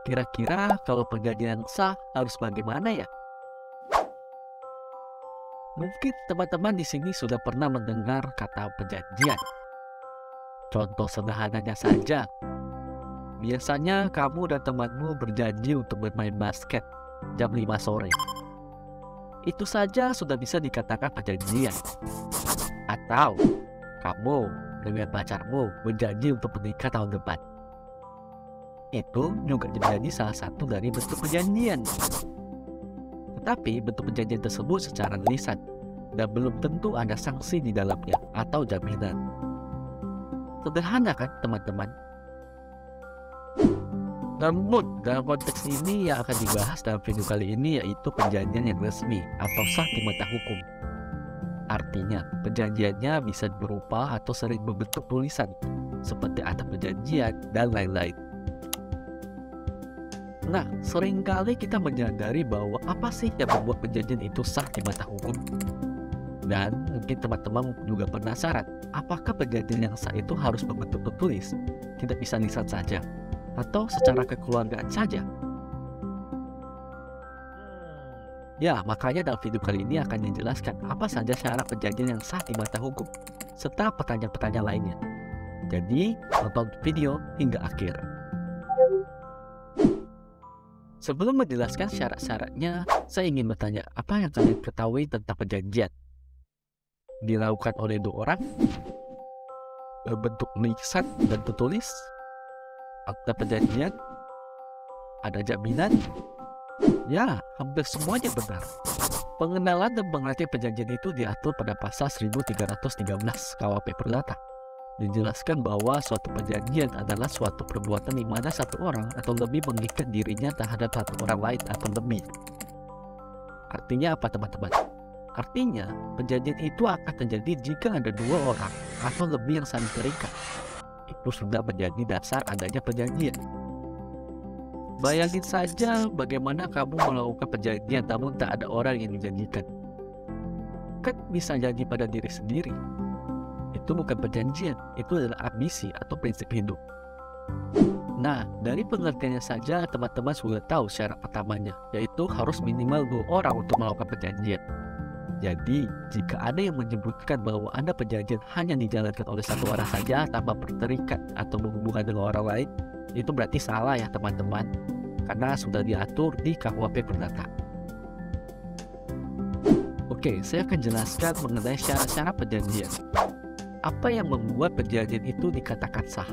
Kira-kira kalau perjanjian sah harus bagaimana ya? Mungkin teman-teman di sini sudah pernah mendengar kata perjanjian. Contoh sederhananya saja, biasanya kamu dan temanmu berjanji untuk bermain basket jam 5 sore. Itu saja sudah bisa dikatakan perjanjian. Atau kamu dengan pacarmu berjanji untuk menikah tahun depan. Itu juga menjadi salah satu dari bentuk perjanjian. Tetapi bentuk perjanjian tersebut secara lisan dan belum tentu ada sanksi di dalamnya atau jaminan. Sederhana kan teman-teman? Namun dalam konteks ini yang akan dibahas dalam video kali ini yaitu perjanjian yang resmi atau sah di mata hukum. Artinya perjanjiannya bisa berupa atau sering berbentuk tulisan seperti akta perjanjian dan lain-lain. Nah, seringkali kita menyadari bahwa apa sih yang membuat perjanjian itu sah di mata hukum? Dan mungkin teman-teman juga penasaran, apakah perjanjian yang sah itu harus berbentuk tertulis, tidak bisa lisan saja, atau secara kekeluargaan saja? Ya, makanya dalam video kali ini akan dijelaskan apa saja syarat perjanjian yang sah di mata hukum, serta pertanyaan-pertanyaan lainnya. Jadi, tonton video hingga akhir. Sebelum menjelaskan syarat-syaratnya, saya ingin bertanya, apa yang kalian ketahui tentang perjanjian? Dilakukan oleh dua orang, berbentuk lisan dan tertulis, akta perjanjian, ada jaminan? Ya, hampir semuanya benar. Pengenalan dan pengertian perjanjian itu diatur pada pasal 1313 KUHP Perdata. Dijelaskan bahwa suatu perjanjian adalah suatu perbuatan di mana satu orang atau lebih mengikat dirinya terhadap satu orang lain atau lebih. Artinya apa teman-teman? Artinya perjanjian itu akan terjadi jika ada dua orang atau lebih yang saling terikat. Itu sudah menjadi dasar adanya perjanjian. Bayangin saja bagaimana kamu melakukan perjanjian namun tak ada orang yang dijanjikan. Kan bisa jadi pada diri sendiri. Itu bukan perjanjian, itu adalah ambisi atau prinsip hidup. Nah, dari pengertiannya saja teman-teman sudah tahu syarat pertamanya, yaitu harus minimal 2 orang untuk melakukan perjanjian. Jadi, jika ada yang menyebutkan bahwa ada perjanjian hanya dijalankan oleh satu orang saja tanpa berterikat atau berhubungan dengan orang lain, itu berarti salah ya teman-teman, karena sudah diatur di KUHP Perdata. Oke, saya akan jelaskan mengenai syarat-syarat perjanjian. Apa yang membuat perjanjian itu dikatakan sah?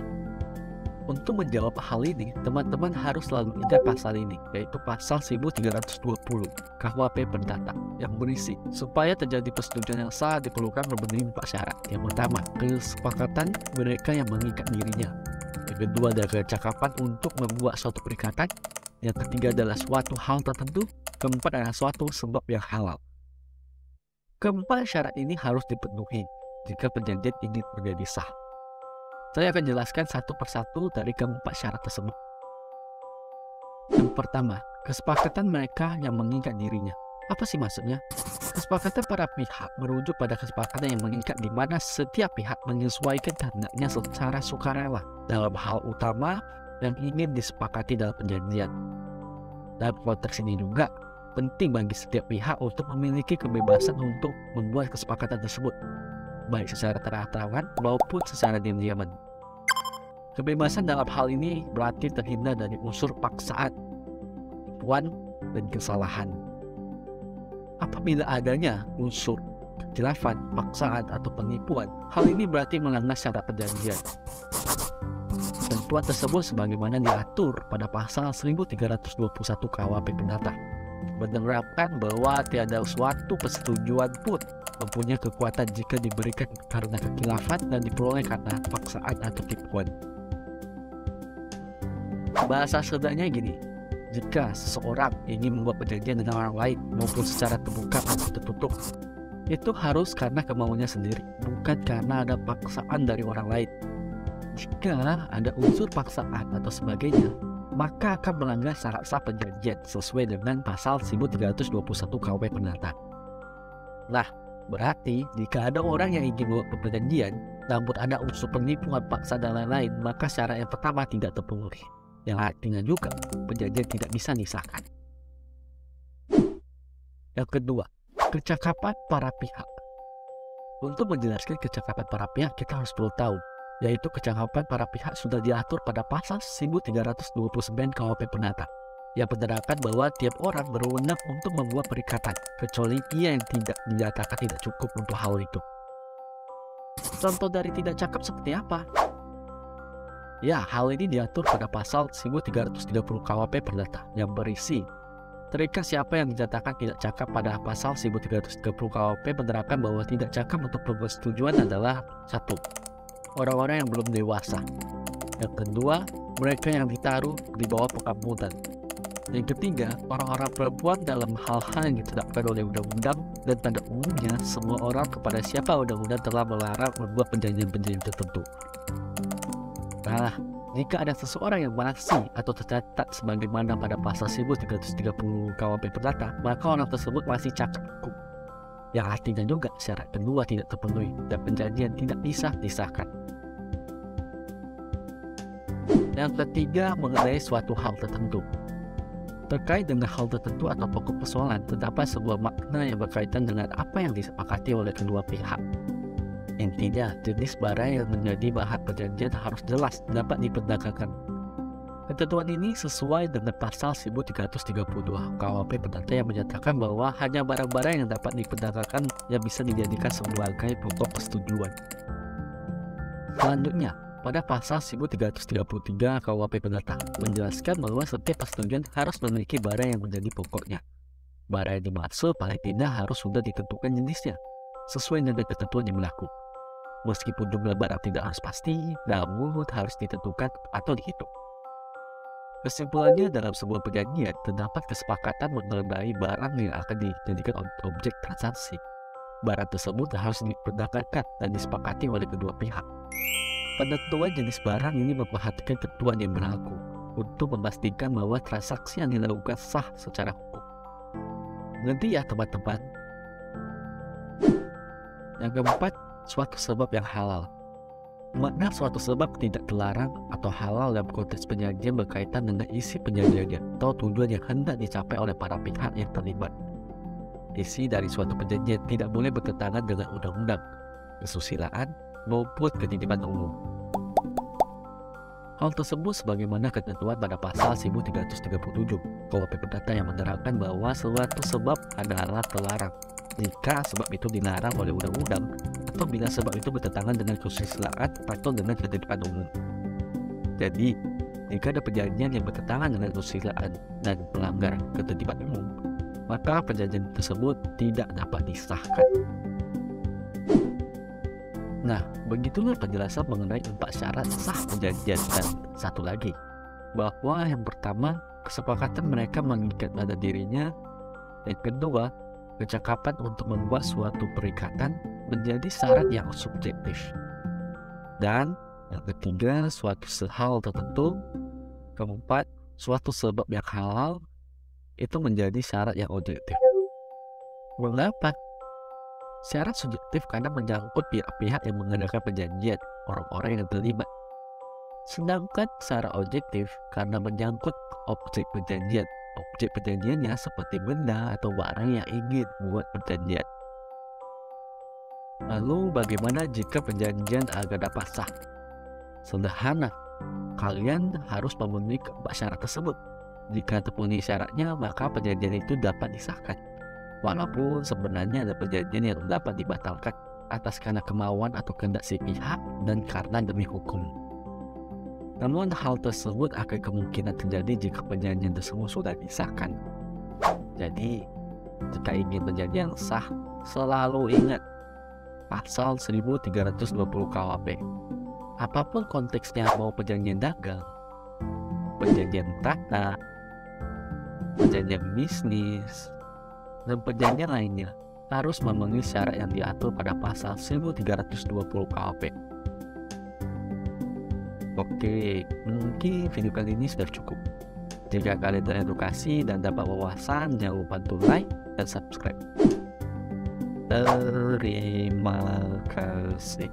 Untuk menjawab hal ini, teman-teman harus selalu ingat pasal ini, yaitu pasal 1320 KUHP Perdata, yang berisi, supaya terjadi persetujuan yang sah diperlukan memenuhi 4 syarat. Yang pertama, kesepakatan mereka yang mengikat dirinya. Yang kedua adalah kecakapan untuk membuat suatu perikatan. Yang ketiga adalah suatu hal tertentu. Keempat adalah suatu sebab yang halal. Keempat syarat ini harus dipenuhi jika perjanjian ini menjadi sah. Saya akan jelaskan satu persatu dari keempat syarat tersebut. Yang pertama, kesepakatan mereka yang mengikat dirinya. Apa sih maksudnya? Kesepakatan para pihak merujuk pada kesepakatan yang mengikat di mana setiap pihak menyesuaikan kehendaknya secara sukarela dalam hal utama yang ingin disepakati dalam perjanjian. Dalam konteks ini juga penting bagi setiap pihak untuk memiliki kebebasan untuk membuat kesepakatan tersebut, baik secara terang-terangan maupun secara diam-diaman. Kebebasan dalam hal ini berarti terhindar dari unsur paksaan, penipuan, dan kesalahan. Apabila adanya unsur kejelasan, paksaan, atau penipuan, hal ini berarti melanggar syarat perjanjian. Ketentuan tersebut sebagaimana diatur pada pasal 1321 KUHP Perdata menerapkan bahwa tiada suatu persetujuan pun mempunyai kekuatan jika diberikan karena kekhilafan dan diperoleh karena paksaan atau tipuan. Bahasa sederhananya gini, jika seseorang ingin membuat perjanjian dengan orang lain maupun secara terbuka atau tertutup, itu harus karena kemauannya sendiri, bukan karena ada paksaan dari orang lain. Jika ada unsur paksaan atau sebagainya, maka akan melanggar syarat sah perjanjian sesuai dengan pasal 1321 KUHP Perdata. Nah, berarti jika ada orang yang ingin membuat perjanjian namun ada unsur penipuan, paksa, dan lain-lain, maka syarat yang pertama tidak terpenuhi. Yang artinya juga perjanjian tidak bisa disahkan. Yang kedua, kecakapan para pihak. Untuk menjelaskan kecakapan para pihak, kita harus perlu tahu, yaitu kecakapan para pihak sudah diatur pada pasal 1329 KUHP Perdata, yang menerangkan bahwa tiap orang berwenang untuk membuat perikatan, kecuali ia yang tidak dinyatakan tidak cukup untuk hal itu. Contoh dari tidak cakap seperti apa? Ya, hal ini diatur pada pasal 1330 KUHP Perdata yang berisi terikat siapa yang dinyatakan tidak cakap. Pada pasal 1330 KUHP menerangkan bahwa tidak cakap untuk persetujuan adalah 1. Orang-orang yang belum dewasa. Yang kedua, mereka yang ditaruh di bawah pengampunan. Yang ketiga, orang-orang perempuan dalam hal-hal yang ditetapkan oleh undang-undang, dan pada umumnya semua orang kepada siapa undang-undang telah melarang membuat perjanjian-perjanjian tertentu. Nah, jika ada seseorang yang masih atau tercatat sebagaimana pada pasal 1330 KUHP Perdata, maka orang tersebut masih cacat hukum. Yang artinya juga syarat kedua tidak terpenuhi dan perjanjian tidak bisa disahkan. Yang ketiga, mengenai suatu hal tertentu. Terkait dengan hal tertentu atau pokok persoalan, terdapat sebuah makna yang berkaitan dengan apa yang disepakati oleh kedua pihak. Intinya, jenis barang yang menjadi bahan perjanjian harus jelas dapat diperdagangkan. Ketentuan ini sesuai dengan pasal 1332 KUHP Perdata yang menyatakan bahwa hanya barang-barang yang dapat diperdagangkan yang bisa dijadikan sebagai pokok persetujuan. Selanjutnya, pada pasal 1333 KUHP Perdata menjelaskan bahwa setiap persetujuan harus memiliki barang yang menjadi pokoknya. Barang yang dimaksud paling tidak harus sudah ditentukan jenisnya, sesuai dengan ketentuan yang berlaku. Meskipun jumlah barang tidak harus pasti, namun harus ditentukan atau dihitung. Kesimpulannya, dalam sebuah perjanjian terdapat kesepakatan mengenai barang yang akan dijadikan objek transaksi. Barang tersebut harus diperdagangkan dan disepakati oleh kedua pihak. Penentuan jenis barang ini memperhatikan ketentuan yang berlaku untuk memastikan bahwa transaksi yang dilakukan sah secara hukum. Nanti ya teman-teman. Yang keempat, suatu sebab yang halal. Makna suatu sebab tidak terlarang atau halal dalam konteks perjanjian berkaitan dengan isi perjanjiannya atau tujuan yang hendak dicapai oleh para pihak yang terlibat. Isi dari suatu perjanjian tidak boleh bertentangan dengan undang-undang, kesusilaan, maupun ketitipan umum. Hal tersebut sebagaimana ketentuan pada pasal 1337 KUHP Perdata yang menerangkan bahwa suatu sebab adalah terlarang jika sebab itu dilarang oleh undang-undang atau bila sebab itu bertentangan dengan kesusilaan atau dengan ketitipan umum. Jadi, jika ada perjanjian yang bertentangan dengan kesusilaan dan melanggar ketertiban umum, maka perjanjian tersebut tidak dapat disahkan. Nah, begitulah penjelasan mengenai 4 syarat sah perjanjian. Dan satu lagi, bahwa yang pertama, kesepakatan mereka mengikat pada dirinya. Yang kedua, kecakapan untuk membuat suatu perikatan menjadi syarat yang subjektif. Dan yang ketiga, suatu hal tertentu. Keempat, suatu sebab yang halal itu menjadi syarat yang objektif. Mengapa? Syarat subjektif karena menyangkut pihak-pihak yang mengadakan perjanjian, orang-orang yang terlibat. Sedangkan secara objektif karena menyangkut objek perjanjian. Objek perjanjiannya seperti benda atau barang yang ingin membuat perjanjian. Lalu bagaimana jika perjanjian agar dapat sah? Sederhana, kalian harus memenuhi keempat syarat tersebut. Jika terpenuhi syaratnya, maka perjanjian itu dapat disahkan. Walaupun sebenarnya ada perjanjian yang dapat dibatalkan atas karena kemauan atau kehendak si pihak dan karena demi hukum. Namun hal tersebut akan kemungkinan terjadi jika perjanjian tersebut sudah disahkan. Jadi, jika ingin perjanjian sah, selalu ingat pasal 1320 KUHP. Apapun konteksnya, mau perjanjian dagang, perjanjian tanah, perjanjian bisnis, dan perjanjian lainnya, harus memenuhi syarat yang diatur pada pasal 1320 KUHP. Oke, mungkin video kali ini sudah cukup. Jika kalian teredukasi dan dapat wawasan, jangan lupa untuk like dan subscribe. Terima kasih.